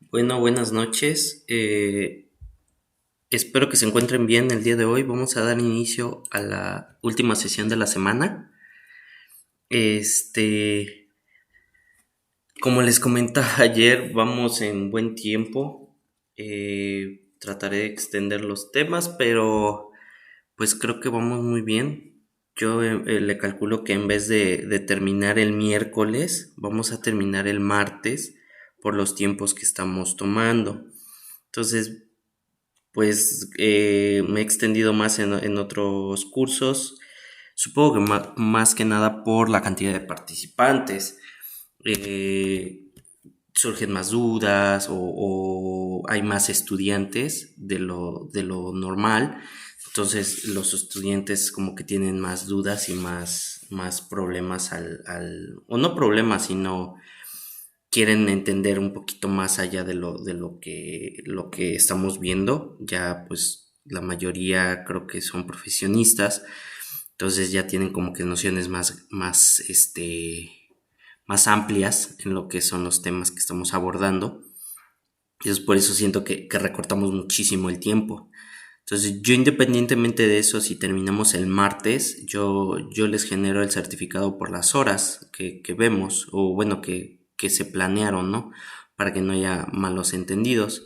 Bueno, buenas noches. Espero que se encuentren bien el día de hoy. Vamos a dar inicio a la última sesión de la semana. Este, como les comentaba ayer, vamos en buen tiempo. Trataré de extender los temas, pero pues creo que vamos muy bien. Yo le calculo que en vez de terminar el miércoles, vamos a terminar el martes por los tiempos que estamos tomando. Entonces, pues me he extendido más en otros cursos, supongo que más que nada por la cantidad de participantes. Eh, Surgen más dudas o hay más estudiantes de lo normal, entonces los estudiantes como que tienen más dudas y más problemas o no problemas, sino quieren entender un poquito más allá de lo que estamos viendo. Ya pues la mayoría creo que son profesionistas, entonces ya tienen como que nociones más amplias en lo que son los temas que estamos abordando. Entonces por eso siento que recortamos muchísimo el tiempo. Entonces yo, independientemente de eso, si terminamos el martes, yo les genero el certificado por las horas que vemos, o bueno, que se planearon, ¿no? Para que no haya malos entendidos.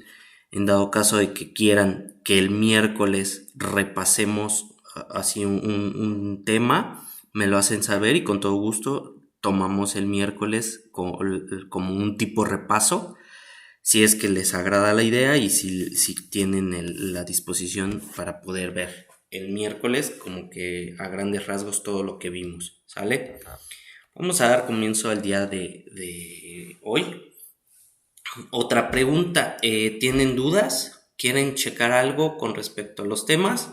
En dado caso de que quieran que el miércoles repasemos así un tema, me lo hacen saber y con todo gusto tomamos el miércoles como un tipo repaso, si es que les agrada la idea y si tienen la disposición para poder ver el miércoles como que a grandes rasgos todo lo que vimos, ¿sale? Vamos a dar comienzo al día de hoy. Otra pregunta, ¿tienen dudas? ¿Quieren checar algo con respecto a los temas?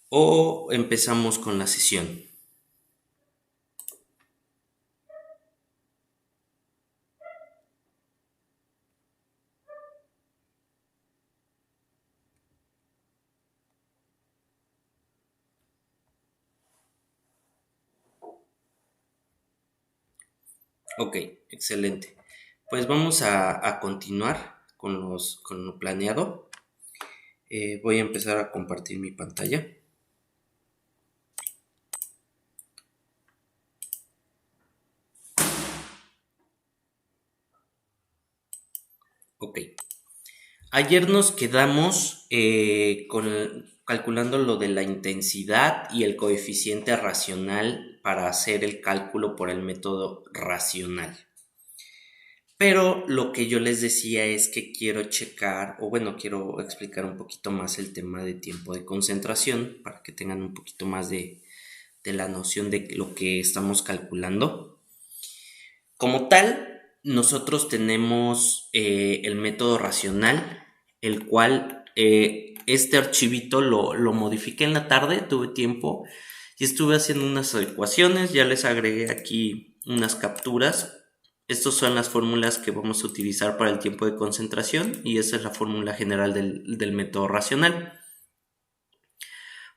¿O empezamos con la sesión? Ok, excelente. Pues vamos a continuar con lo planeado. Voy a empezar a compartir mi pantalla. Ok. Ayer nos quedamos calculando lo de la intensidad y el coeficiente racional para hacer el cálculo por el método racional. Pero lo que yo les decía es que quiero checar, o bueno, quiero explicar un poquito más el tema de tiempo de concentración para que tengan un poquito más de la noción de lo que estamos calculando. Como tal, nosotros tenemos el método racional, el cual este archivito lo modifiqué en la tarde, tuve tiempo y estuve haciendo unas ecuaciones, ya les agregué aquí unas capturas. Estas son las fórmulas que vamos a utilizar para el tiempo de concentración y esa es la fórmula general del método racional.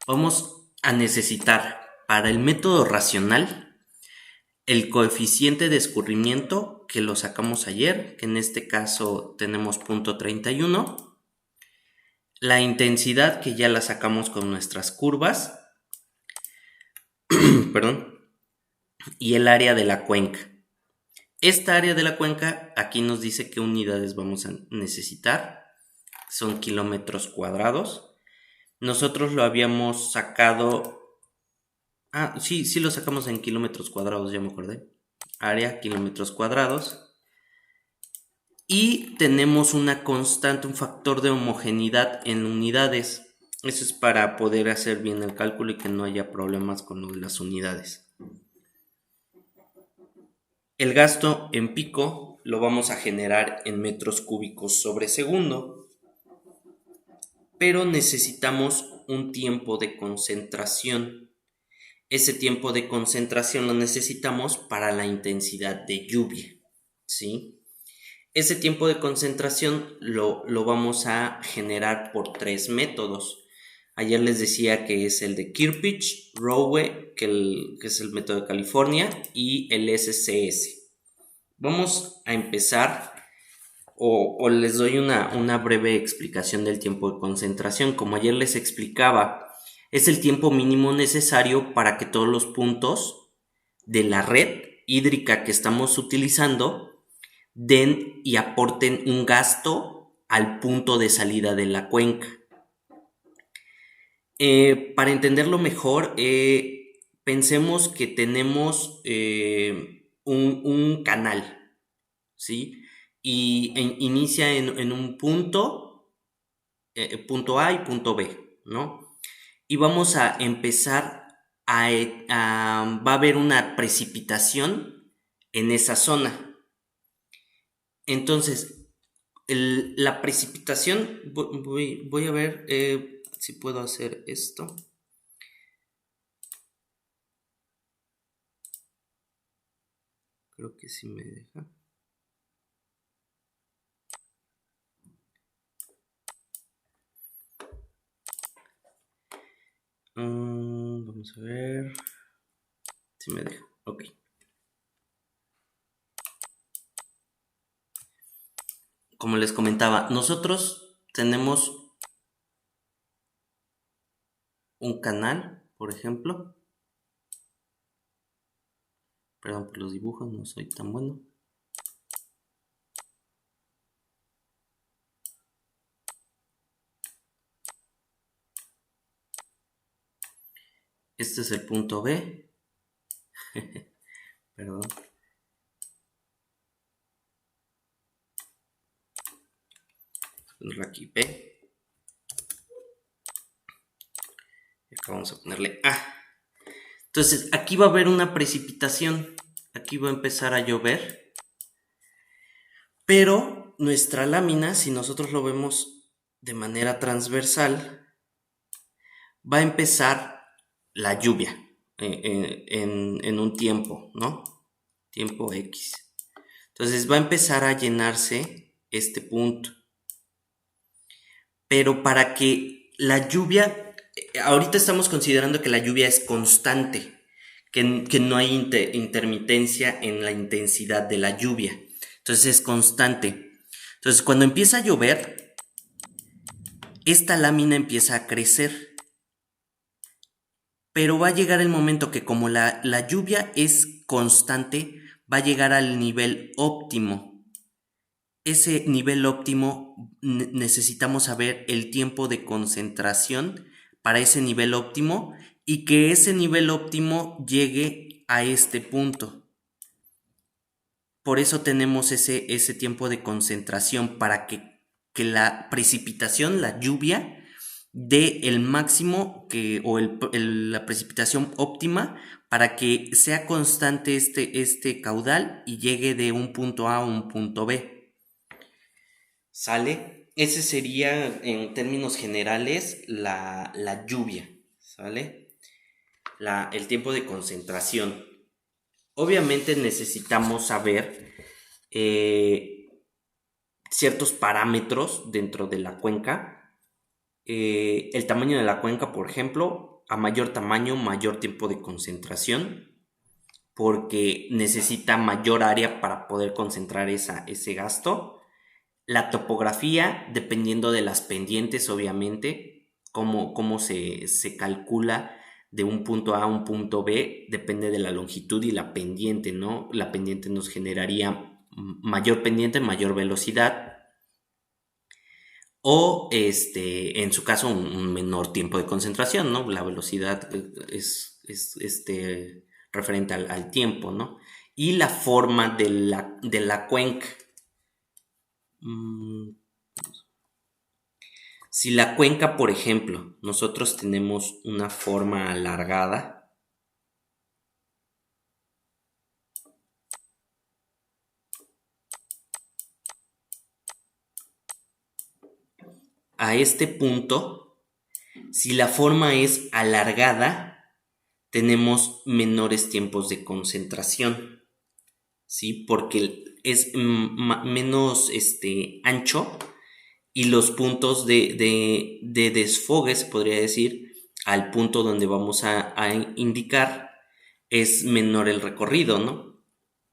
Vamos a necesitar para el método racional el coeficiente de escurrimiento, que lo sacamos ayer, que en este caso tenemos 0.31, la intensidad, que ya la sacamos con nuestras curvas, perdón, y el área de la cuenca. Esta área de la cuenca aquí nos dice qué unidades vamos a necesitar, son kilómetros cuadrados. Nosotros lo habíamos sacado, sí lo sacamos en kilómetros cuadrados, ya me acordé. Área, kilómetros cuadrados. Y tenemos una constante, un factor de homogeneidad en unidades. Eso es para poder hacer bien el cálculo y que no haya problemas con las unidades. El gasto en pico lo vamos a generar en metros cúbicos sobre segundo, pero necesitamos un tiempo de concentración. Ese tiempo de concentración lo necesitamos para la intensidad de lluvia, ¿sí? Ese tiempo de concentración lo vamos a generar por tres métodos. Ayer les decía que es el de Kirpich, Rowe, que es el método de California, y el SCS. Vamos a empezar, o les doy una breve explicación del tiempo de concentración. Como ayer les explicaba, es el tiempo mínimo necesario para que todos los puntos de la red hídrica que estamos utilizando den y aporten un gasto al punto de salida de la cuenca. Para entenderlo mejor, pensemos que tenemos un canal, ¿sí? Y inicia en un punto A y punto B, ¿no? Y vamos a empezar va a haber una precipitación en esa zona. Entonces, la precipitación, voy a ver si puedo hacer esto. Creo que sí me deja. Vamos a ver si me deja. Ok. Como les comentaba, nosotros tenemos un canal, por ejemplo. Perdón por los dibujos, no soy tan bueno. Este es el punto B. Perdón. Ponerle aquí B. Y acá vamos a ponerle A. Entonces, aquí va a haber una precipitación. Aquí va a empezar a llover. Pero nuestra lámina, si nosotros lo vemos de manera transversal, va a empezar la lluvia en un tiempo, ¿no? Tiempo X. Entonces va a empezar a llenarse este punto. Pero para que la lluvia, ahorita estamos considerando que la lluvia es constante, que no hay intermitencia en la intensidad de la lluvia. Entonces es constante. Entonces cuando empieza a llover, esta lámina empieza a crecer. Pero va a llegar el momento que como la lluvia es constante, va a llegar al nivel óptimo. Ese nivel óptimo necesitamos saber el tiempo de concentración para ese nivel óptimo y que ese nivel óptimo llegue a este punto. Por eso tenemos ese tiempo de concentración para que la precipitación, la lluvia, dé el máximo o la precipitación óptima para que sea constante este caudal y llegue de un punto A a un punto B. ¿Sale? Ese sería en términos generales la lluvia, ¿sale? El tiempo de concentración. Obviamente necesitamos saber ciertos parámetros dentro de la cuenca. El tamaño de la cuenca, por ejemplo, a mayor tamaño, mayor tiempo de concentración, porque necesita mayor área para poder concentrar ese gasto. La topografía, dependiendo de las pendientes, obviamente, cómo se calcula de un punto A a un punto B, depende de la longitud y la pendiente, ¿no? La pendiente nos generaría mayor pendiente, mayor velocidad, o en su caso un menor tiempo de concentración, ¿no? La velocidad es referente al tiempo, ¿no? Y la forma de la cuenca. Si la cuenca, por ejemplo, nosotros tenemos una forma alargada, a este punto, si la forma es alargada, tenemos menores tiempos de concentración, ¿sí? Porque es menos ancho y los puntos de desfogue, se podría decir, al punto donde vamos a indicar, es menor el recorrido, ¿no?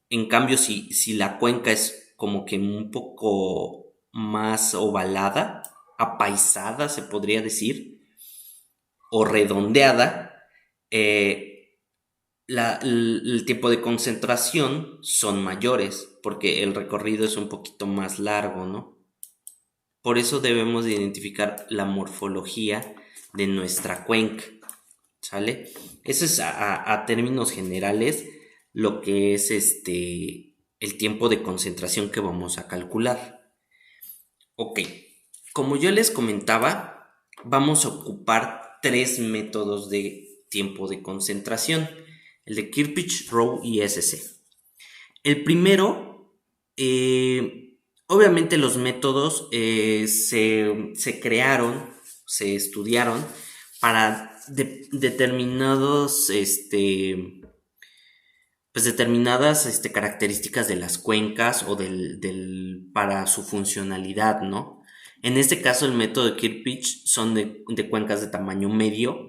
En cambio, si la cuenca es como que un poco más ovalada, apaisada se podría decir, o redondeada, el tiempo de concentración son mayores, porque el recorrido es un poquito más largo, ¿no? Por eso debemos de identificar la morfología de nuestra cuenca, ¿sale? Eso es a términos generales lo que es el tiempo de concentración que vamos a calcular. Ok, como yo les comentaba, vamos a ocupar tres métodos de tiempo de concentración, el de Kirpich, Rowe y SC. El primero, obviamente los métodos se crearon, se estudiaron para determinados, pues determinadas características de las cuencas o para su funcionalidad, ¿no? En este caso, el método de Kirpich son de cuencas de tamaño medio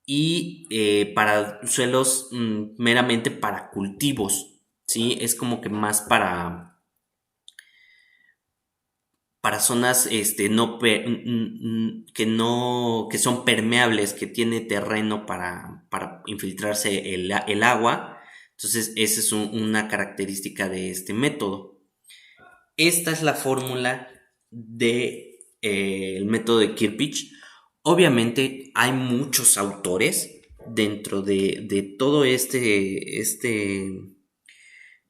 y para suelos meramente para cultivos, ¿sí? Es como que más para zonas que son permeables, que tiene terreno para infiltrarse el agua. Entonces, esa es una característica de este método. Esta es la fórmula de el método de Kirpich. Obviamente hay muchos autores dentro de todo este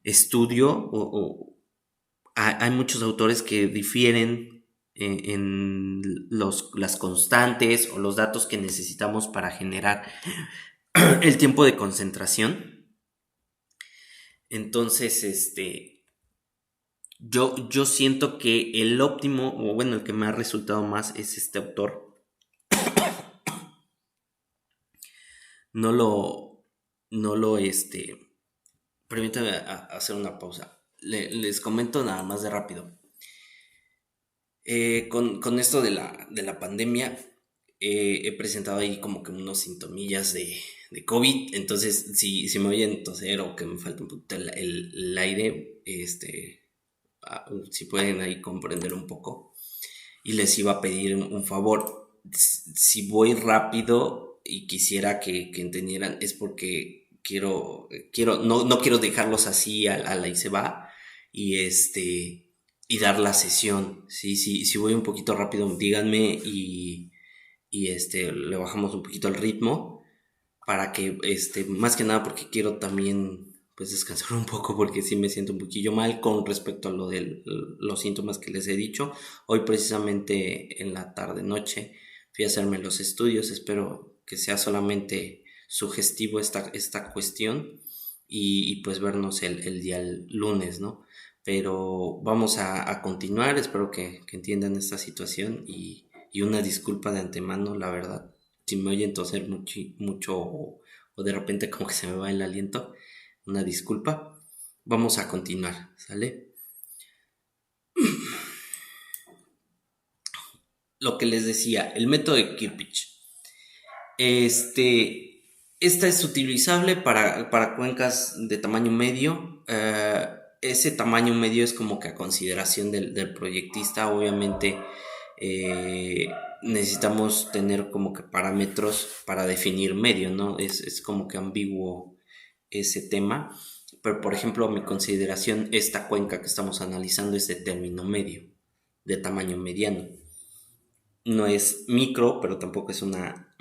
estudio, hay muchos autores que difieren en las constantes o los datos que necesitamos para generar el tiempo de concentración. Entonces, yo siento que el óptimo, o bueno, el que me ha resultado más es este autor. No lo, no lo, permítame hacer una pausa. Les comento nada más de rápido. Con esto de la pandemia, he presentado ahí como que unos sintomillas de COVID. Entonces, si me oyen toser o que me falta un poquito el aire, si pueden ahí comprender un poco. Y les iba a pedir un favor. Si voy rápido y quisiera que entendieran, es porque no quiero dejarlos así a la y se va. Y y dar la sesión. Sí, sí, si voy un poquito rápido, díganme y le bajamos un poquito el ritmo para que, más que nada porque quiero también pues descansar un poco porque sí me siento un poquillo mal con respecto a lo de los síntomas que les he dicho. Hoy precisamente en la tarde noche fui a hacerme los estudios, espero que sea solamente sugestivo esta cuestión y pues vernos el día lunes, ¿no? Pero vamos a continuar, espero que entiendan esta situación y una disculpa de antemano, la verdad, si me oyen toser mucho o de repente como que se me va el aliento, una disculpa. Vamos a continuar, ¿sale? Lo que les decía, el método de Kirpich. Esta es utilizable para cuencas de tamaño medio. Ese tamaño medio es como que a consideración del proyectista. Obviamente eh, necesitamos tener como que parámetros para definir medio, ¿no? Es como que ambiguo ese tema. Pero por ejemplo, mi consideración, esta cuenca que estamos analizando es de término medio, de tamaño mediano. No es micro, pero tampoco es una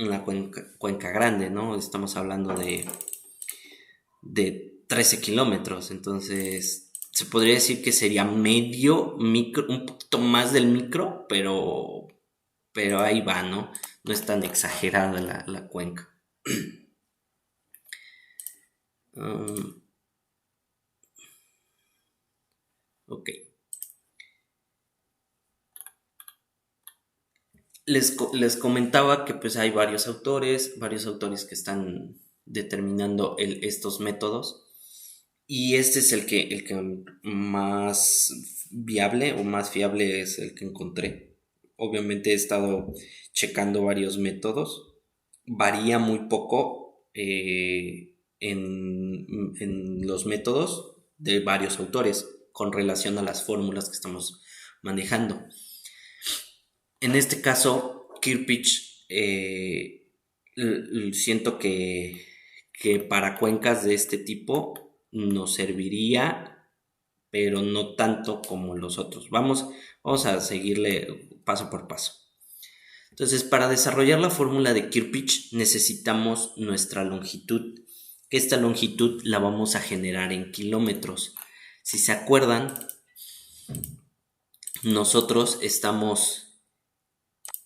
cuenca grande, ¿no? Estamos hablando de 13 kilómetros, entonces se podría decir que sería medio micro, un poquito más del micro, pero ahí va, ¿no? No es tan exagerada la cuenca. Um, ok. Les comentaba que pues hay varios autores que están determinando estos métodos y este es el que más viable o más fiable es el que encontré. Obviamente he estado checando varios métodos, varía muy poco en los métodos de varios autores. con relación a las fórmulas que estamos manejando. En este caso, Kirpich, siento que para cuencas de este tipo nos serviría, pero no tanto como los otros. Vamos a seguirle paso por paso. Entonces, para desarrollar la fórmula de Kirpich necesitamos nuestra longitud. Esta longitud la vamos a generar en kilómetros. Si se acuerdan, nosotros estamos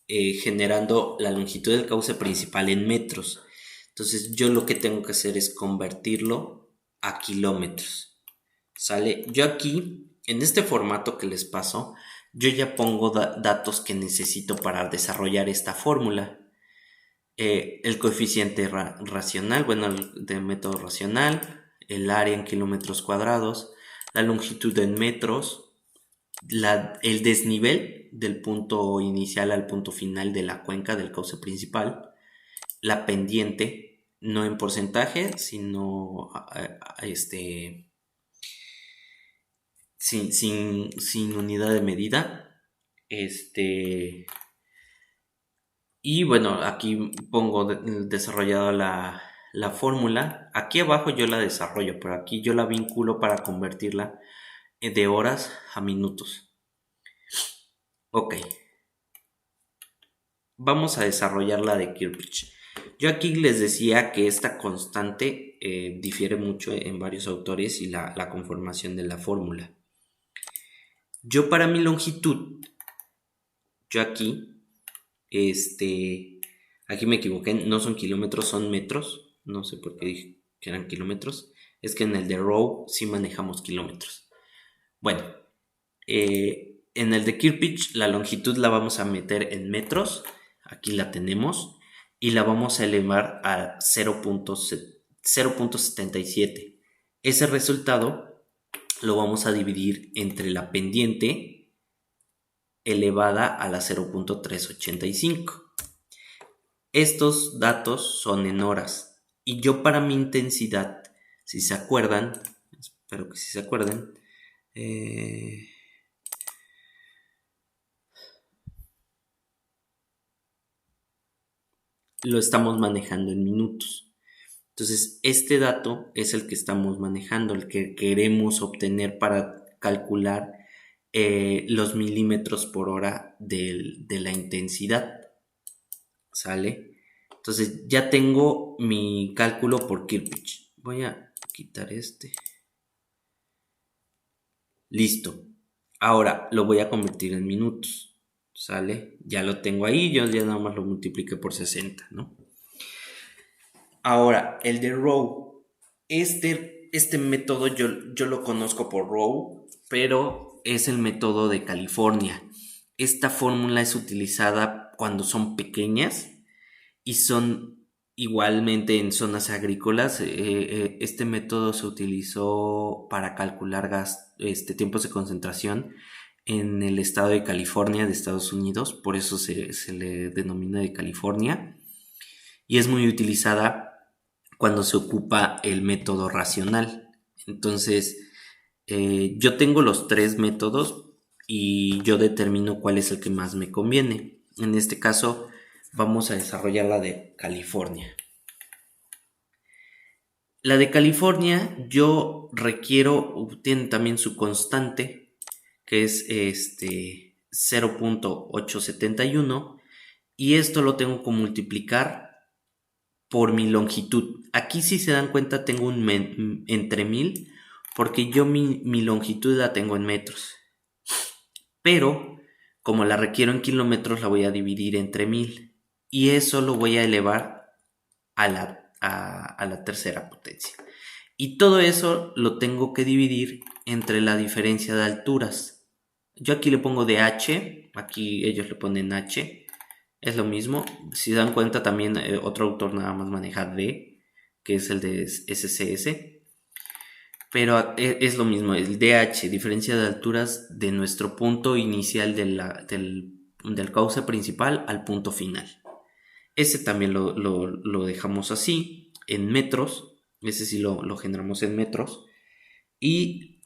generando la longitud del cauce principal en metros. Entonces, yo lo que tengo que hacer es convertirlo a kilómetros. ¿Sale? Yo aquí, en este formato que les paso, yo ya pongo datos que necesito para desarrollar esta fórmula. El coeficiente racional, bueno, de método racional, el área en kilómetros cuadrados, la longitud en metros, el desnivel del punto inicial al punto final de la cuenca del cauce principal, la pendiente, no en porcentaje, sino sin unidad de medida. Y bueno, aquí pongo desarrollada la fórmula. Aquí abajo yo la desarrollo, pero aquí yo la vinculo para convertirla de horas a minutos. Ok. Vamos a desarrollar la de Kirpich. Yo aquí les decía que esta constante difiere mucho en varios autores y la conformación de la fórmula. Yo para mi longitud, yo aquí aquí me equivoqué, no son kilómetros, son metros. No sé por qué dije que eran kilómetros. Es que en el de Row sí manejamos kilómetros. Bueno, en el de Kirpich la longitud la vamos a meter en metros. Aquí la tenemos. Y la vamos a elevar a 0.77. Ese resultado lo vamos a dividir entre la pendiente elevada a la 0.385. Estos datos son en horas. Y yo para mi intensidad, si se acuerdan, espero que si se acuerden, lo estamos manejando en minutos. Entonces, este dato es el que estamos manejando, el que queremos obtener para calcular los milímetros por hora de la intensidad. ¿Sale? Entonces, ya tengo mi cálculo por Kirpich. Voy a quitar este. Listo. Ahora lo voy a convertir en minutos. ¿Sale? Ya lo tengo ahí, yo ya nada más lo multipliqué por 60, ¿no? Ahora, el de Row. Este método yo lo conozco por Row, pero es el método de California. Esta fórmula es utilizada cuando son pequeñas y son igualmente en zonas agrícolas. Este método se utilizó para calcular tiempos de concentración en el estado de California de Estados Unidos, por eso se le denomina de California, y es muy utilizada cuando se ocupa el método racional. Entonces, yo tengo los tres métodos y yo determino cuál es el que más me conviene. En este caso, vamos a desarrollar la de California. La de California yo requiero, tiene también su constante, que es 0.871, y esto lo tengo que multiplicar por mi longitud. Aquí, si se dan cuenta, tengo un entre 1000 porque yo mi longitud la tengo en metros, pero como la requiero en kilómetros la voy a dividir entre 1000 y eso lo voy a elevar a la tercera potencia. Y todo eso lo tengo que dividir entre la diferencia de alturas. Yo aquí le pongo de h, aquí ellos le ponen h, es lo mismo. Si dan cuenta también otro autor nada más maneja d, que es el de SCS. Pero es lo mismo, el DH, diferencia de alturas de nuestro punto inicial del cauce principal al punto final. Ese también lo dejamos así, en metros. Ese sí lo generamos en metros. Y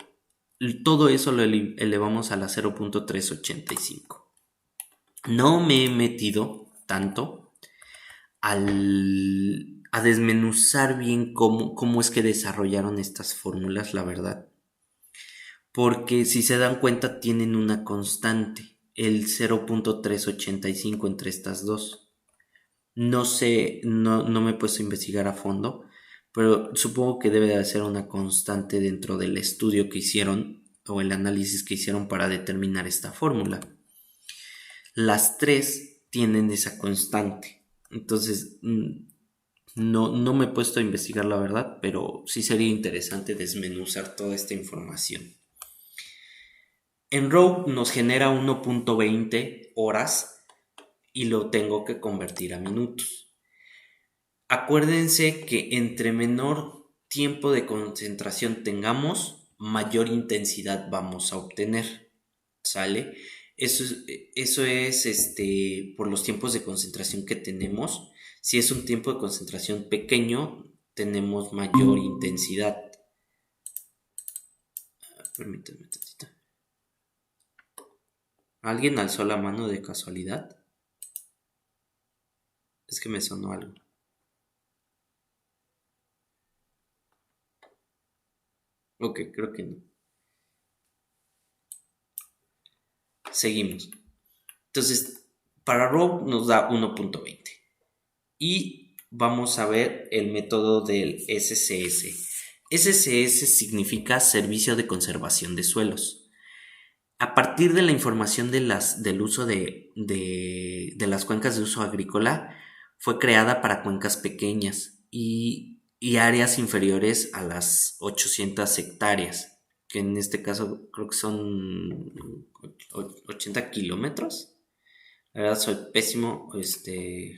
Todo eso lo elevamos a la 0.385. No me he metido tanto a desmenuzar bien cómo es que desarrollaron estas fórmulas, la verdad. Porque si se dan cuenta tienen una constante, el 0.385 entre estas dos. No sé, no me he puesto a investigar a fondo, pero supongo que debe de ser una constante dentro del estudio que hicieron o el análisis que hicieron para determinar esta fórmula. Las tres tienen esa constante. Entonces, no me he puesto a investigar la verdad, pero sí sería interesante desmenuzar toda esta información. En Rogue nos genera 1.20 horas y lo tengo que convertir a minutos. Acuérdense que entre menor tiempo de concentración tengamos, mayor intensidad vamos a obtener. ¿Sale? Eso es por los tiempos de concentración que tenemos. Si es un tiempo de concentración pequeño, tenemos mayor intensidad. Permítanme tantito. ¿Alguien alzó la mano de casualidad? Es que me sonó algo. Ok, creo que no. Seguimos. Entonces, para Rogue nos da 1.20. Y vamos a ver el método del SCS. SCS significa Servicio de Conservación de Suelos. A partir de la información del uso de las cuencas de uso agrícola, fue creada para cuencas pequeñas y áreas inferiores a las 800 hectáreas, que en este caso creo que son 80 kilómetros. La verdad soy pésimo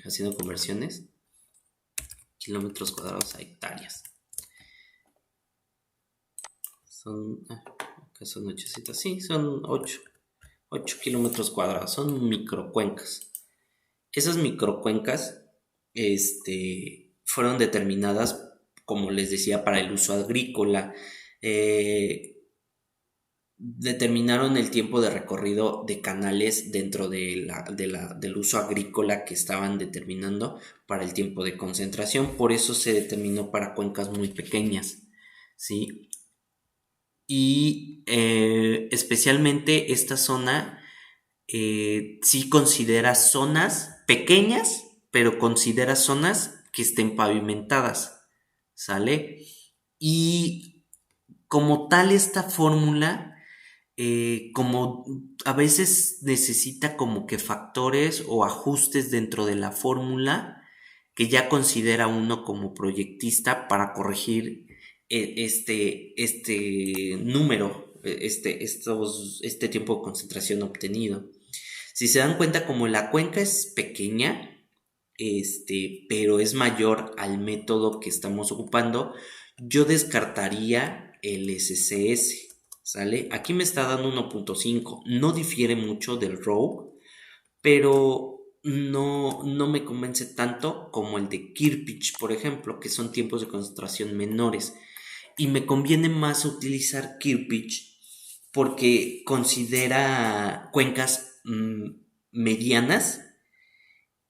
haciendo conversiones. Kilómetros cuadrados a hectáreas. Acá son 800, sí, son 8 kilómetros cuadrados, son microcuencas. Esas microcuencas fueron determinadas, como les decía, para el uso agrícola. Determinaron el tiempo de recorrido de canales dentro del uso agrícola que estaban determinando para el tiempo de concentración. Por eso se determinó para cuencas muy pequeñas, ¿sí? Y especialmente esta zona sí considera zonas pequeñas, pero considera zonas que estén pavimentadas, ¿sale? Y como tal esta fórmula, como a veces necesita como que factores o ajustes dentro de la fórmula que ya considera uno como proyectista para corregir este número, este tiempo de concentración obtenido. Si se dan cuenta, como la cuenca es pequeña, pero es mayor al método que estamos ocupando, yo descartaría el SCS, ¿sale? Aquí me está dando 1.5, no difiere mucho del Rogue, pero no me convence tanto como el de Kirpich, por ejemplo, que son tiempos de concentración menores. Y me conviene más utilizar Kirpich porque considera cuencas medianas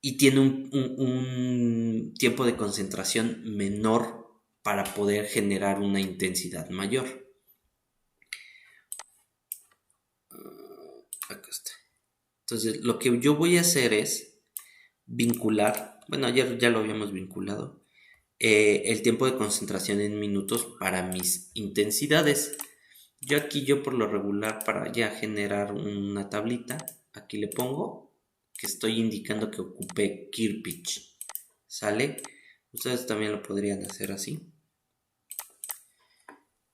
y tiene un tiempo de concentración menor para poder generar una intensidad mayor. Acá está. Entonces, lo que yo voy a hacer es vincular, bueno, ayer ya lo habíamos vinculado, el tiempo de concentración en minutos para mis intensidades. Yo por lo regular, para ya generar una tablita, aquí le pongo que estoy indicando que ocupe Kirpich. ¿Sale? Ustedes también lo podrían hacer así.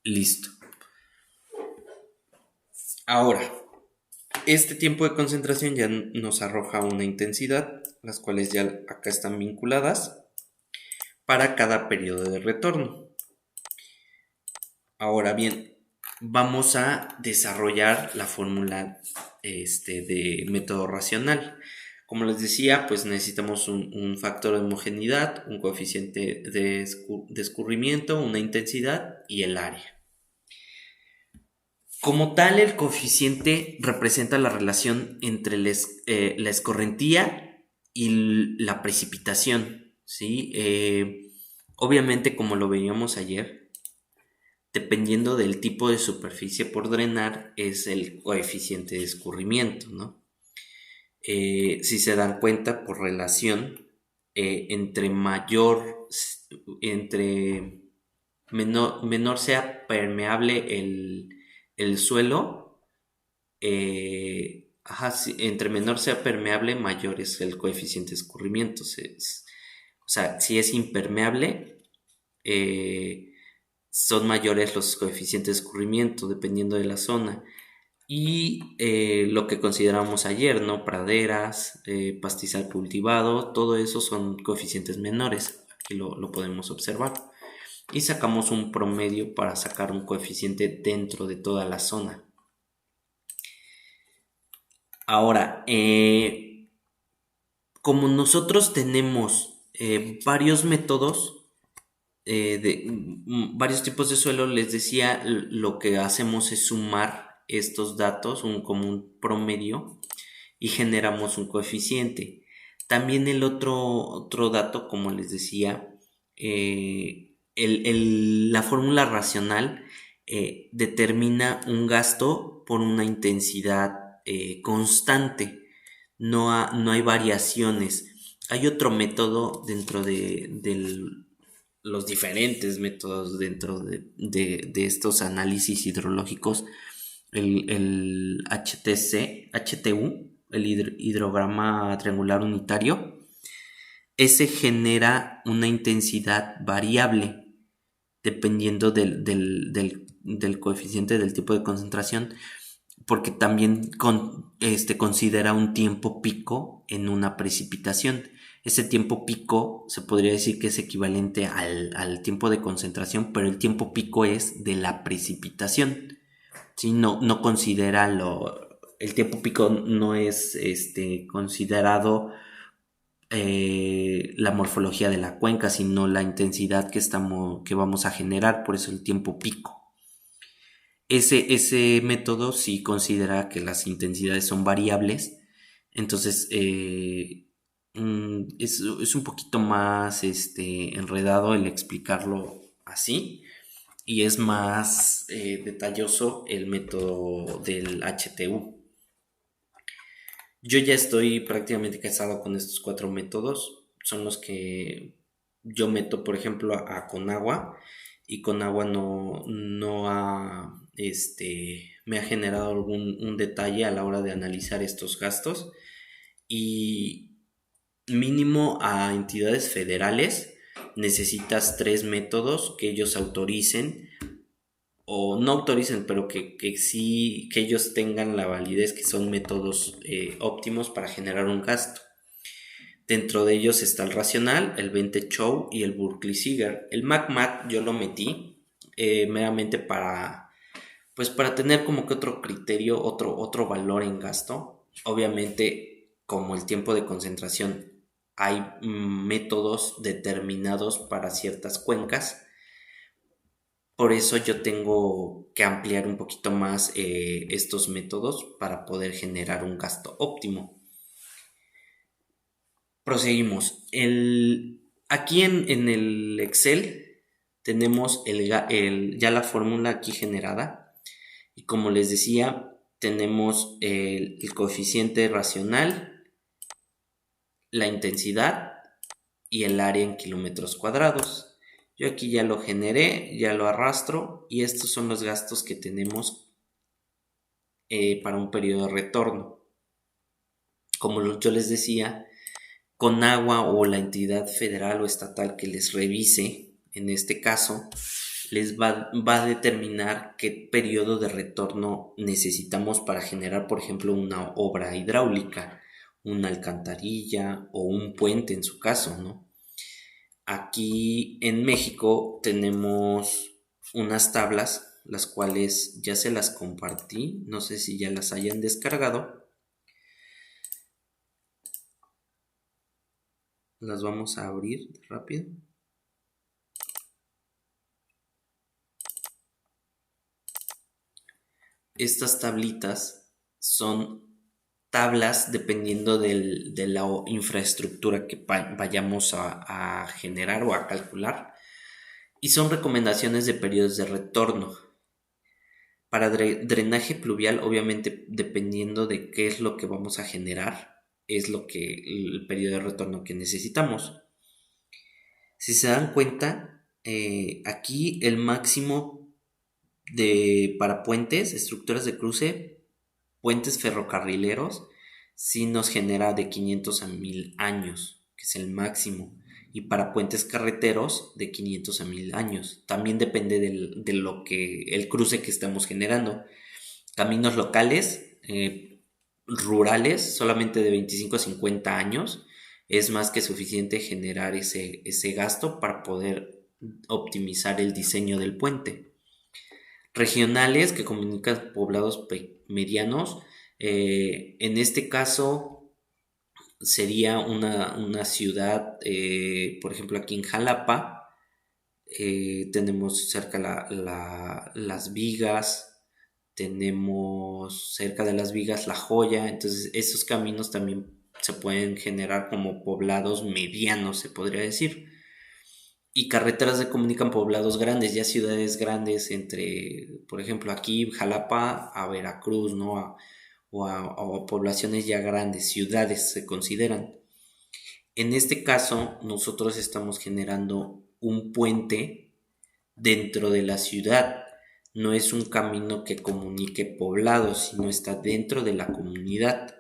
Listo. Ahora, este tiempo de concentración ya nos arroja una intensidad, las cuales ya acá están vinculadas para cada periodo de retorno. Ahora bien, vamos a desarrollar la fórmula de método racional. Como les decía, pues necesitamos un factor de homogeneidad, un coeficiente de escurrimiento, una intensidad y el área. Como tal, el coeficiente representa la relación entre la escorrentía y la precipitación, ¿sí? Obviamente, como lo veíamos ayer, dependiendo del tipo de superficie por drenar, es el coeficiente de escurrimiento, ¿no? Si se dan cuenta, por relación, entre mayor, entre menor sea permeable el suelo, sí, entre menor sea permeable, mayor es el coeficiente de escurrimiento. O sea, si es impermeable, eh, son mayores los coeficientes de escurrimiento dependiendo de la zona. Y lo que consideramos ayer, ¿no? Praderas, pastizal cultivado, todo eso son coeficientes menores. Aquí lo podemos observar. Y sacamos un promedio para sacar un coeficiente dentro de toda la zona. Ahora, como nosotros tenemos varios métodos, varios tipos de suelo, les decía, lo que hacemos es sumar estos datos, como un promedio, y generamos un coeficiente. También el otro dato, como les decía, la fórmula racional determina un gasto por una intensidad constante. No hay variaciones. Hay otro método dentro de los diferentes métodos dentro de estos análisis hidrológicos, el HTU, el hidrograma triangular unitario. Ese genera una intensidad variable dependiendo del coeficiente del tipo de concentración, porque también considera un tiempo pico en una precipitación. Ese tiempo pico se podría decir que es equivalente al tiempo de concentración, pero el tiempo pico es de la precipitación. ¿Sí? No considera el tiempo pico no es considerado la morfología de la cuenca, sino la intensidad que vamos a generar, por eso el tiempo pico. Ese método sí considera que las intensidades son variables, entonces es un poquito más enredado el explicarlo así, y es más detalloso el método del HTU. Yo ya estoy prácticamente casado con estos 4 métodos. Son los que yo meto, por ejemplo, a Conagua. Y Conagua no ha, me ha generado un detalle a la hora de analizar estos gastos. Y mínimo a entidades federales necesitas 3 métodos que ellos autoricen o no autoricen, pero que sí, que ellos tengan la validez, que son métodos óptimos para generar un gasto. Dentro de ellos está el racional, el Bente-Chow y el Berkeley-Seeger. El MACMAT yo lo metí meramente pues para tener como que otro criterio, otro valor en gasto. Obviamente, como el tiempo de concentración, hay métodos determinados para ciertas cuencas. Por eso yo tengo que ampliar un poquito más estos métodos para poder generar un gasto óptimo. Proseguimos. Aquí en el Excel tenemos ya la fórmula aquí generada. Y como les decía, tenemos el coeficiente racional, la intensidad y el área en kilómetros cuadrados. Yo aquí ya lo generé, ya lo arrastro y estos son los gastos que tenemos para un periodo de retorno. Como yo les decía, Conagua o la entidad federal o estatal que les revise, en este caso, les va a determinar qué periodo de retorno necesitamos para generar, por ejemplo, una obra hidráulica, una alcantarilla o un puente en su caso, ¿no? Aquí en México tenemos unas tablas, las cuales ya se las compartí, no sé si ya las hayan descargado. Las vamos a abrir rápido. Estas tablitas son tablas dependiendo de la infraestructura que vayamos a generar o a calcular. Y son recomendaciones de periodos de retorno. Para drenaje pluvial, obviamente, dependiendo de qué es lo que vamos a generar, es lo que el periodo de retorno que necesitamos. Si se dan cuenta, aquí el máximo para puentes, estructuras de cruce, puentes ferrocarrileros, sí nos genera de 500 a 1000 años, que es el máximo. Y para puentes carreteros, de 500 a 1000 años. También depende de lo que, el cruce que estamos generando. Caminos locales, rurales, solamente de 25 a 50 años. Es más que suficiente generar ese gasto para poder optimizar el diseño del puente. Regionales que comunican poblados medianos. En este caso sería una ciudad, por ejemplo aquí en Jalapa, tenemos cerca Las Vigas, tenemos cerca de Las Vigas La Joya, entonces esos caminos también se pueden generar como poblados medianos, se podría decir. Y carreteras que comunican poblados grandes, ya ciudades grandes entre, por ejemplo, aquí Jalapa a Veracruz, ¿no? O a poblaciones ya grandes, ciudades se consideran. En este caso, nosotros estamos generando un puente dentro de la ciudad. No es un camino que comunique poblados, sino está dentro de la comunidad.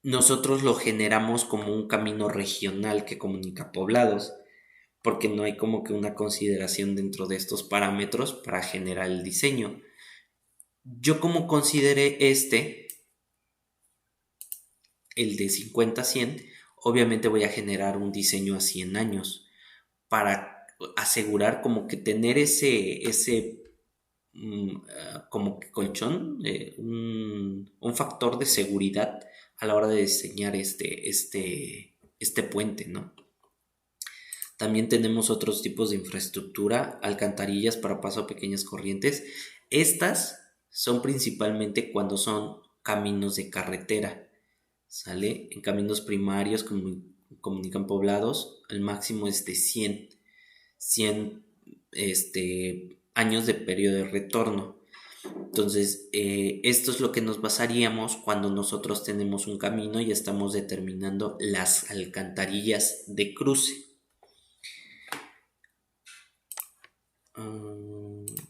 Nosotros lo generamos como un camino regional que comunica poblados, porque no hay como que una consideración dentro de estos parámetros para generar el diseño. Yo como consideré el de 50 a 100, obviamente voy a generar un diseño a 100 años para asegurar como que tener como que colchón, un factor de seguridad a la hora de diseñar este puente, ¿no? También tenemos otros tipos de infraestructura, alcantarillas para paso a pequeñas corrientes. Estas son principalmente cuando son caminos de carretera, ¿sale? En caminos primarios comunican poblados, el máximo es de 100 años de periodo de retorno. Entonces, esto es lo que nos basaríamos cuando nosotros tenemos un camino y estamos determinando las alcantarillas de cruce.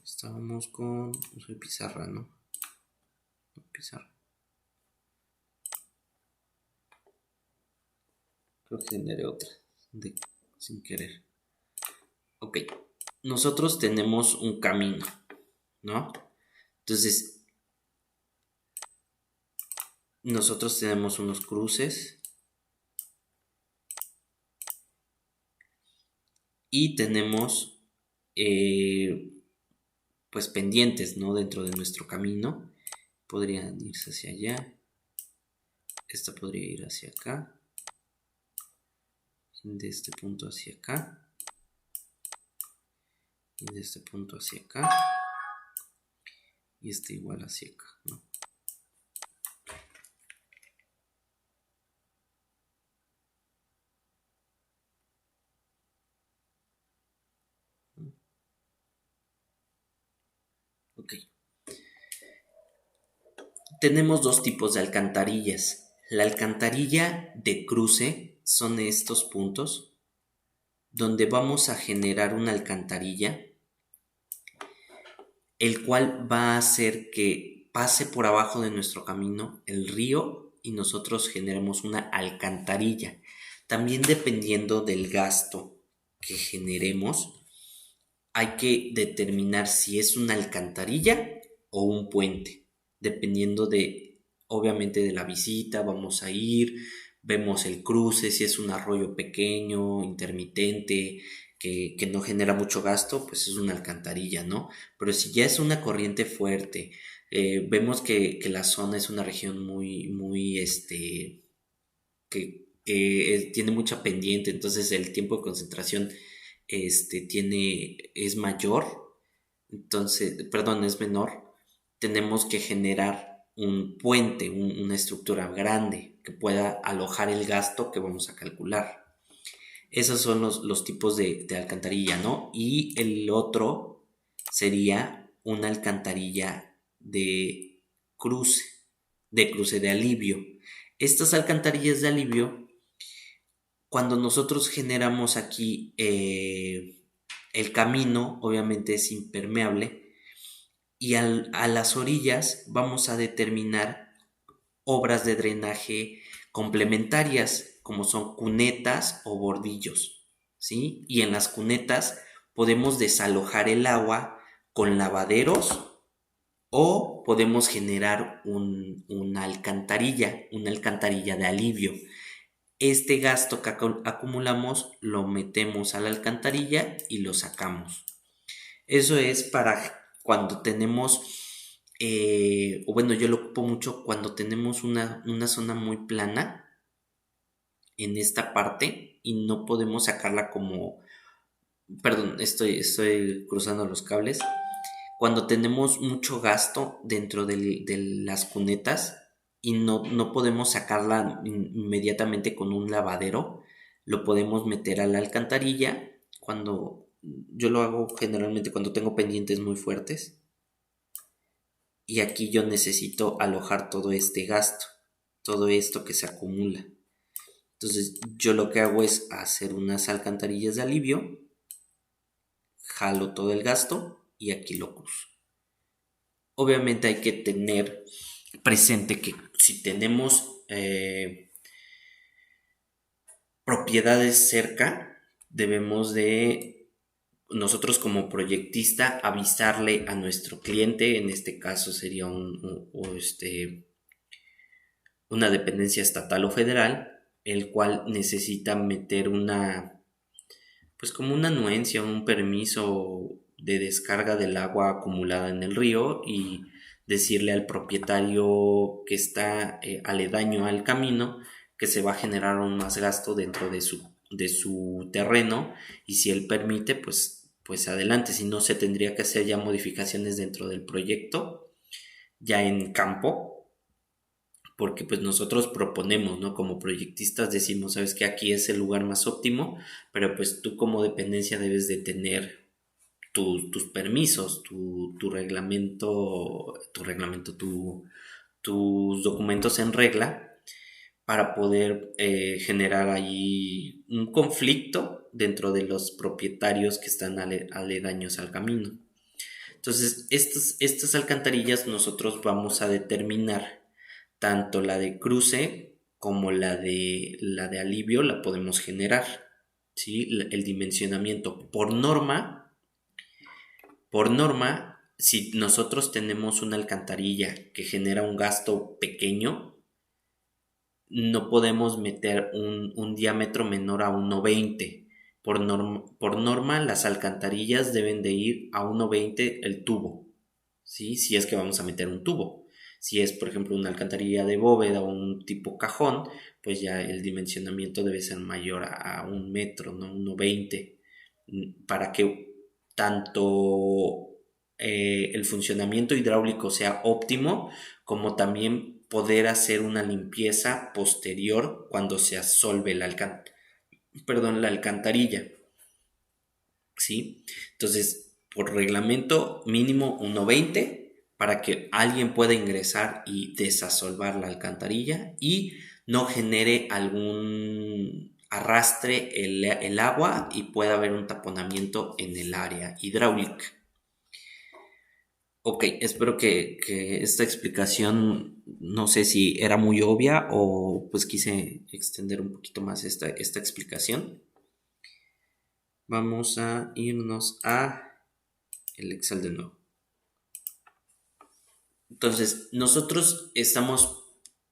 Estábamos con... Soy pizarra, ¿no? Pizarra. Creo que generé otra. Sin querer. Ok. Nosotros tenemos un camino, ¿no? Entonces, nosotros tenemos unos cruces. Y tenemos... pues pendientes, ¿no? Dentro de nuestro camino. Podrían irse hacia allá. Esta podría ir hacia acá. De este punto hacia acá. Y de este punto hacia acá. Y este igual hacia acá, ¿no? Ok. Tenemos dos tipos de alcantarillas. La alcantarilla de cruce son estos puntos donde vamos a generar una alcantarilla, el cual va a hacer que pase por abajo de nuestro camino el río y nosotros generemos una alcantarilla. También dependiendo del gasto que generemos, hay que determinar si es una alcantarilla o un puente, dependiendo obviamente de la visita. Vamos a ir, vemos el cruce, si es un arroyo pequeño, intermitente, que no genera mucho gasto, pues es una alcantarilla, ¿no? Pero si ya es una corriente fuerte, vemos que la zona es una región muy, que tiene mucha pendiente, entonces el tiempo de concentración es mayor, entonces, perdón, es menor, tenemos que generar un puente, una estructura grande que pueda alojar el gasto que vamos a calcular. Esos son los tipos de alcantarilla, ¿no? Y el otro sería una alcantarilla cruce, de cruce de alivio. Estas alcantarillas de alivio, cuando nosotros generamos aquí el camino, obviamente es impermeable, y a las orillas vamos a determinar obras de drenaje complementarias, como son cunetas o bordillos, ¿sí? Y en las cunetas podemos desalojar el agua con lavaderos o podemos generar una alcantarilla de alivio. Este gasto que acumulamos lo metemos a la alcantarilla y lo sacamos. Eso es para cuando tenemos, o bueno, yo lo ocupo mucho cuando tenemos una zona muy plana en esta parte y no podemos sacarla como, perdón, estoy cruzando los cables. Cuando tenemos mucho gasto dentro de las cunetas y no podemos sacarla inmediatamente con un lavadero, lo podemos meter a la alcantarilla. Cuando yo lo hago generalmente cuando tengo pendientes muy fuertes, y aquí yo necesito alojar todo este gasto, todo esto que se acumula. Entonces yo lo que hago es hacer unas alcantarillas de alivio, jalo todo el gasto y aquí lo cruzo. Obviamente hay que tener presente que si tenemos propiedades cerca, debemos de nosotros como proyectista avisarle a nuestro cliente, en este caso sería una dependencia estatal o federal, el cual necesita meter pues como una anuencia, un permiso de descarga del agua acumulada en el río y decirle al propietario que está aledaño al camino que se va a generar un más gasto dentro de su terreno, y si él permite, pues adelante. Si no, se tendría que hacer ya modificaciones dentro del proyecto, ya en campo, porque pues nosotros proponemos, ¿no? Como proyectistas decimos, sabes que aquí es el lugar más óptimo, pero pues tú como dependencia debes de tener tus permisos, tus documentos en regla para poder generar ahí un conflicto dentro de los propietarios que están aledaños al camino. Entonces, estas alcantarillas nosotros vamos a determinar tanto la de cruce como la de alivio la podemos generar, ¿sí? El dimensionamiento por norma, si nosotros tenemos una alcantarilla que genera un gasto pequeño, no podemos meter un diámetro menor a 1,20. Por norma, las alcantarillas deben de ir a 1,20 el tubo, ¿sí? Si es que vamos a meter un tubo. Si es, por ejemplo, una alcantarilla de bóveda o un tipo cajón, pues ya el dimensionamiento debe ser mayor a 1 metro, ¿no? 1,20, para que tanto el funcionamiento hidráulico sea óptimo, como también poder hacer una limpieza posterior cuando se asolve la alcantarilla, ¿sí? Entonces, por reglamento mínimo 1,20 para que alguien pueda ingresar y desasolvar la alcantarilla y no genere algún arrastre el agua y pueda haber un taponamiento en el área hidráulica. Ok, espero que esta explicación, no sé si era muy obvia o pues quise extender un poquito más esta explicación. Vamos a irnos a el Excel de nuevo. Entonces, nosotros estamos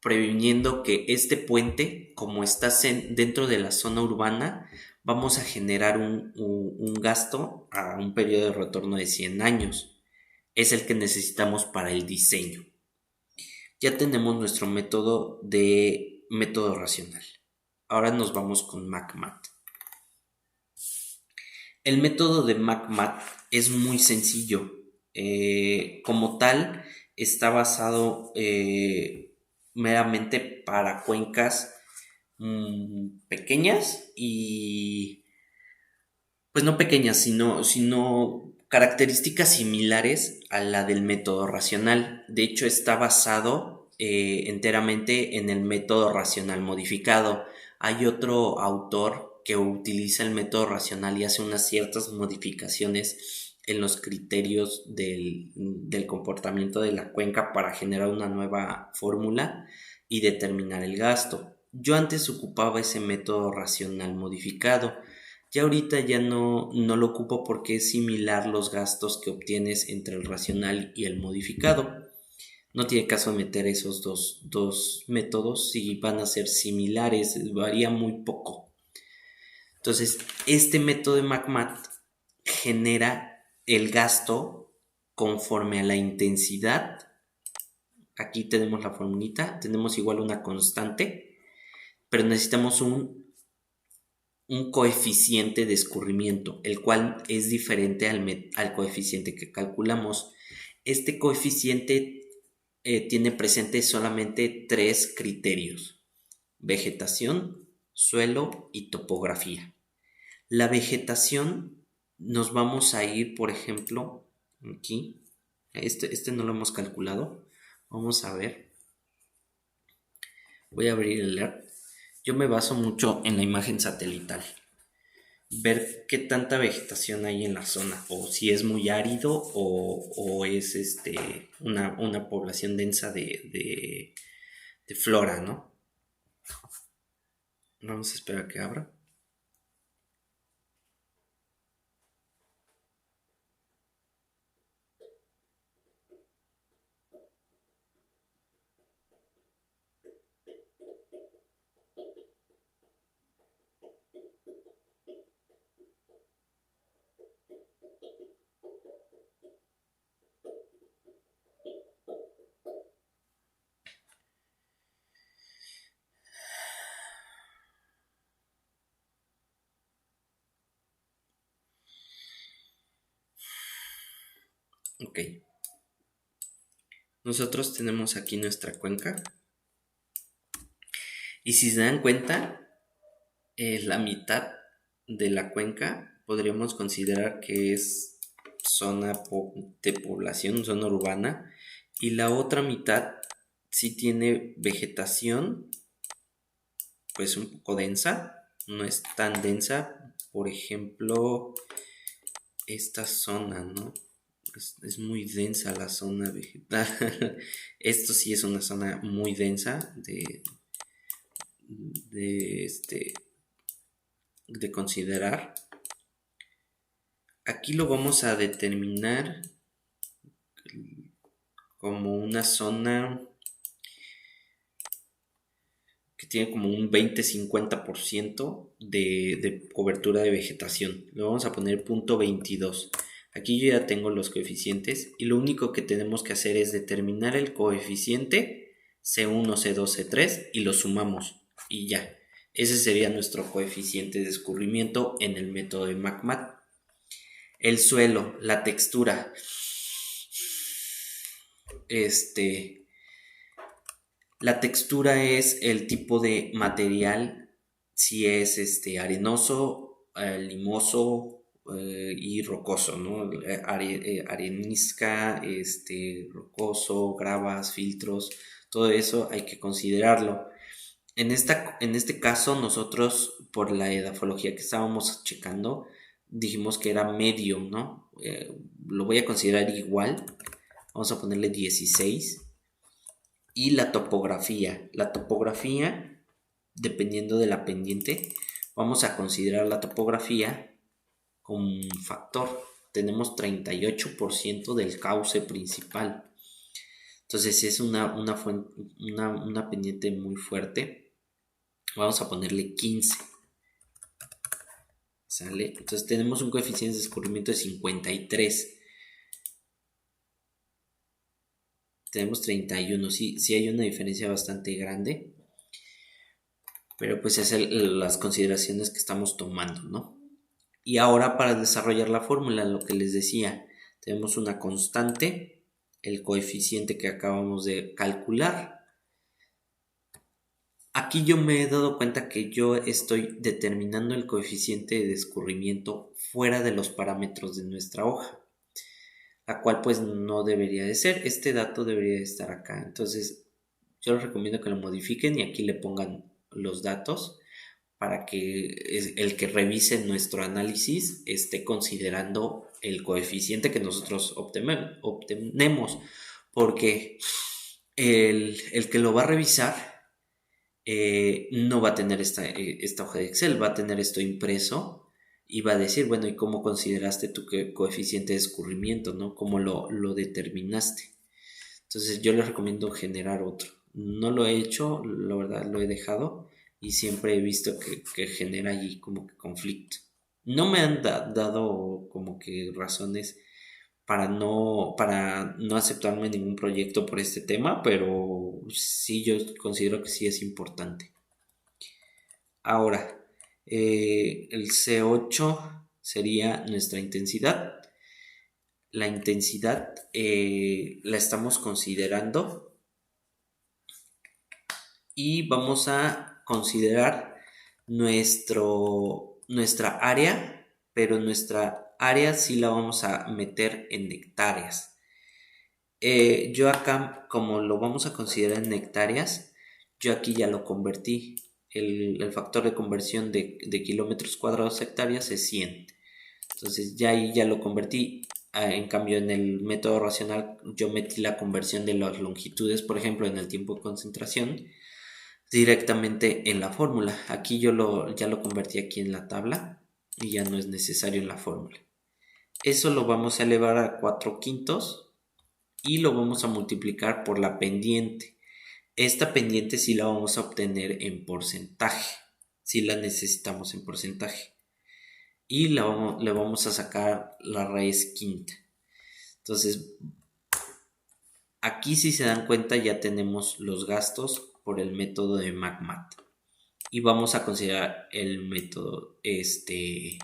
previniendo que este puente, como está dentro de la zona urbana, vamos a generar un gasto a un periodo de retorno de 100 años. Es el que necesitamos para el diseño. Ya tenemos nuestro método racional. Ahora nos vamos con MACMAT. El método de MACMAT es muy sencillo. Como tal, está basado meramente para cuencas pequeñas y pues no pequeñas, sino características similares a la del método racional. De hecho, está basado enteramente en el método racional modificado. Hay otro autor que utiliza el método racional y hace unas ciertas modificaciones en los criterios del comportamiento de la cuenca para generar una nueva fórmula y determinar el gasto. Yo antes ocupaba ese método racional modificado. Ya ahorita ya no lo ocupo porque es similar los gastos que obtienes entre el racional y el modificado. No tiene caso meter esos dos métodos si van a ser similares, varía muy poco. Entonces, este método de MACMAT genera el gasto conforme a la intensidad. Aquí tenemos la formulita, tenemos igual una constante, pero necesitamos un coeficiente de escurrimiento, el cual es diferente al coeficiente que calculamos. Este coeficiente tiene presente solamente tres criterios: vegetación, suelo y topografía. La vegetación nos vamos a ir, por ejemplo, aquí, este no lo hemos calculado, vamos a ver, voy a abrir el ERT. Yo me baso mucho en la imagen satelital, ver qué tanta vegetación hay en la zona, o si es muy árido o es una población densa de flora, ¿no? Vamos a esperar a que abra. Ok, nosotros tenemos aquí nuestra cuenca y si se dan cuenta, la mitad de la cuenca podríamos considerar que es zona de población, zona urbana, y la otra mitad sí tiene vegetación, pues un poco densa, no es tan densa. Por ejemplo, esta zona, ¿no? Es muy densa la zona vegetal. Esto sí es una zona muy densa de, este, de considerar. Aquí lo vamos a determinar como una zona que tiene como un 20-50% de cobertura de vegetación. Lo vamos a poner punto 22. Aquí yo ya tengo los coeficientes y lo único que tenemos que hacer es determinar el coeficiente C1, C2, C3 y lo sumamos y ya. Ese sería nuestro coeficiente de escurrimiento en el método de MACMAT. El suelo, la textura, la textura es el tipo de material, si es arenoso, limoso y rocoso, ¿no? Arenisca, rocoso, gravas, filtros, todo eso hay que considerarlo. En este caso, nosotros, por la edafología que estábamos checando, dijimos que era medio, ¿no? Lo voy a considerar igual. Vamos a ponerle 16. Y la topografía. La topografía, dependiendo de la pendiente, vamos a considerar la topografía como un factor. Tenemos 38% del cauce principal. Entonces es una pendiente muy fuerte. Vamos a ponerle 15. ¿Sale? Entonces tenemos un coeficiente de escurrimiento de 53. Tenemos 31. Sí hay una diferencia bastante grande. Pero pues es las consideraciones que estamos tomando, ¿no? Y ahora para desarrollar la fórmula, lo que les decía, tenemos una constante el coeficiente que acabamos de calcular. Aquí yo me he dado cuenta que yo estoy determinando el coeficiente de escurrimiento fuera de los parámetros de nuestra hoja, la cual pues no debería de ser. Este dato debería de estar acá. Entonces yo les recomiendo que lo modifiquen y aquí le pongan los datos para que el que revise nuestro análisis esté considerando el coeficiente que nosotros obtenemos, porque el que lo va a revisar no va a tener esta hoja de Excel, va a tener esto impreso y va a decir, bueno, ¿y cómo consideraste tu coeficiente de escurrimiento, no? ¿Cómo lo determinaste? Entonces yo les recomiendo generar otro. No lo he hecho, la verdad lo he dejado y siempre he visto que genera allí como que conflicto. No me han dado como que razones para no aceptarme ningún proyecto por este tema, pero sí yo considero que sí es importante. Ahora, el C8 sería nuestra intensidad. La intensidad la estamos considerando y vamos a considerar nuestra área, pero nuestra área sí la vamos a meter en hectáreas. Yo acá, como lo vamos a considerar en hectáreas, yo aquí ya lo convertí. El factor de conversión de kilómetros cuadrados a hectáreas es 100. Entonces ya ahí ya lo convertí. En cambio, en el método racional yo metí la conversión de las longitudes, por ejemplo, en el tiempo de concentración, directamente en la fórmula. Aquí ya lo convertí aquí en la tabla y ya no es necesario en la fórmula. Eso lo vamos a elevar a 4/5 y lo vamos a multiplicar por la pendiente. Esta pendiente sí la vamos a obtener en porcentaje, sí la necesitamos en porcentaje. Y le vamos a sacar la raíz quinta. Entonces, aquí si se dan cuenta ya tenemos los gastos por el método de MACMAT. Y vamos a considerar el método, el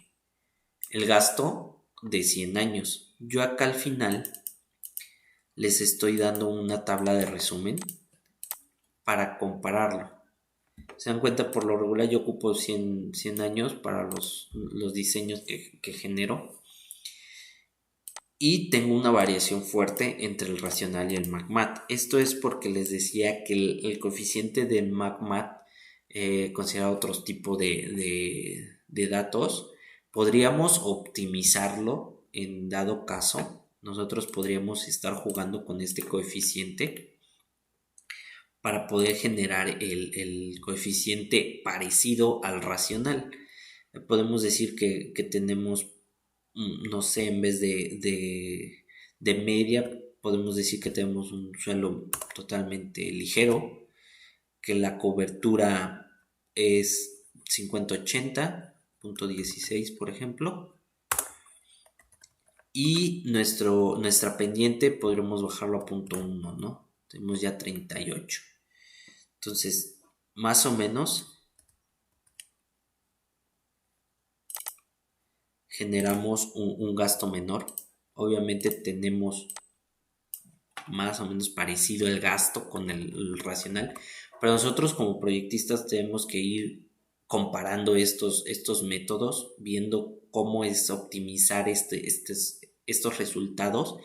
gasto de 100 años. Yo acá al final les estoy dando una tabla de resumen para compararlo. Se dan cuenta, por lo regular yo ocupo 100 años para los diseños que genero. Y tengo una variación fuerte entre el racional y el MACMAT. Esto es porque les decía que el coeficiente del MACMAT considera otros tipos de datos. Podríamos optimizarlo en dado caso. Nosotros podríamos estar jugando con este coeficiente para poder generar el coeficiente parecido al racional. Podemos decir que tenemos, no sé, en vez de media, podemos decir que tenemos un suelo totalmente ligero, que la cobertura es 50-80.16, por ejemplo, y nuestra pendiente podremos bajarlo a 0.1, ¿no? Tenemos ya 38. Entonces, más o menos generamos un gasto menor. Obviamente tenemos más o menos parecido el gasto con el racional, pero nosotros como proyectistas tenemos que ir comparando estos métodos, viendo cómo es optimizar estos resultados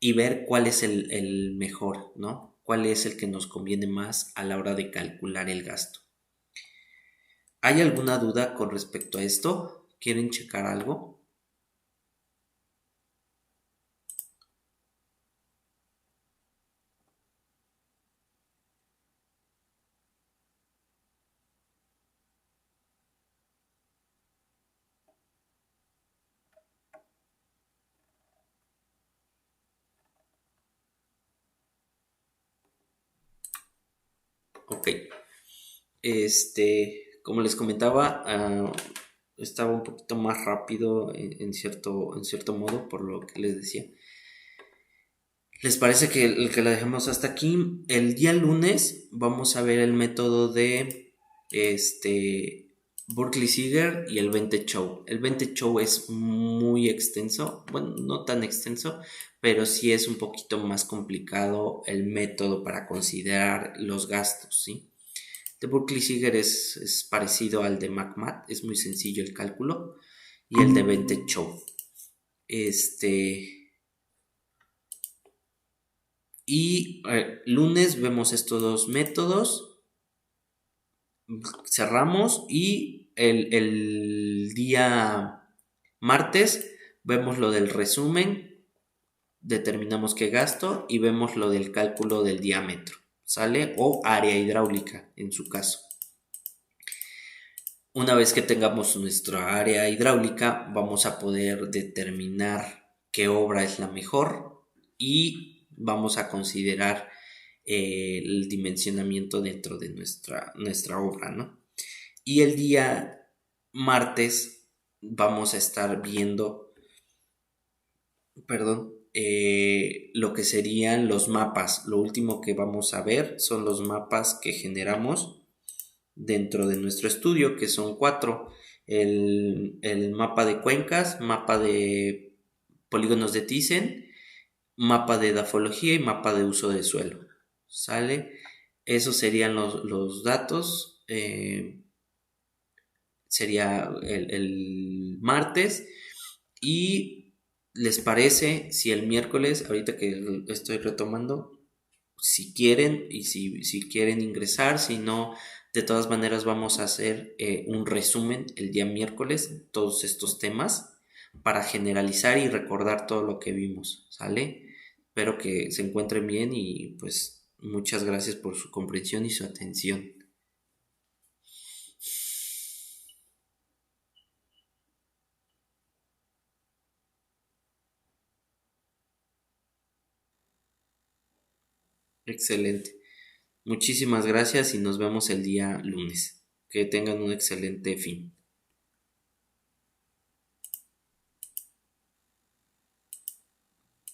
y ver cuál es el mejor, ¿no? Cuál es el que nos conviene más a la hora de calcular el gasto. ¿Hay alguna duda con respecto a esto? ¿Quieren checar algo? Ok. Como les comentaba, estaba un poquito más rápido en cierto modo, por lo que les decía. ¿Les parece que la dejemos hasta aquí? El día lunes vamos a ver el método de Berkeley Seeger y el 20 Show. El 20 Show es muy extenso, bueno, no tan extenso, pero sí es un poquito más complicado el método para considerar los gastos, ¿sí? De Berkeley Seeger es parecido al de MacMath, es muy sencillo el cálculo, y el de 20 Show. Este, y lunes vemos estos dos métodos, cerramos y el día martes vemos lo del resumen, determinamos qué gasto y vemos lo del cálculo del diámetro, ¿sale? O área hidráulica en su caso. Una vez que tengamos nuestra área hidráulica, vamos a poder determinar qué obra es la mejor y vamos a considerar el dimensionamiento dentro de nuestra obra, ¿no? Y el día martes vamos a estar viendo, perdón, lo que serían los mapas. Lo último que vamos a ver son los mapas que generamos dentro de nuestro estudio, que son cuatro. El mapa de cuencas, mapa de polígonos de Thyssen, mapa de edafología y mapa de uso de suelo. ¿Sale? Esos serían los datos. Sería el martes. Y les parece si el miércoles, ahorita que estoy retomando, si quieren y si quieren ingresar, si no, de todas maneras vamos a hacer un resumen el día miércoles, todos estos temas, para generalizar y recordar todo lo que vimos, ¿sale? Espero que se encuentren bien y pues muchas gracias por su comprensión y su atención. Excelente. Muchísimas gracias y nos vemos el día lunes. Que tengan un excelente fin.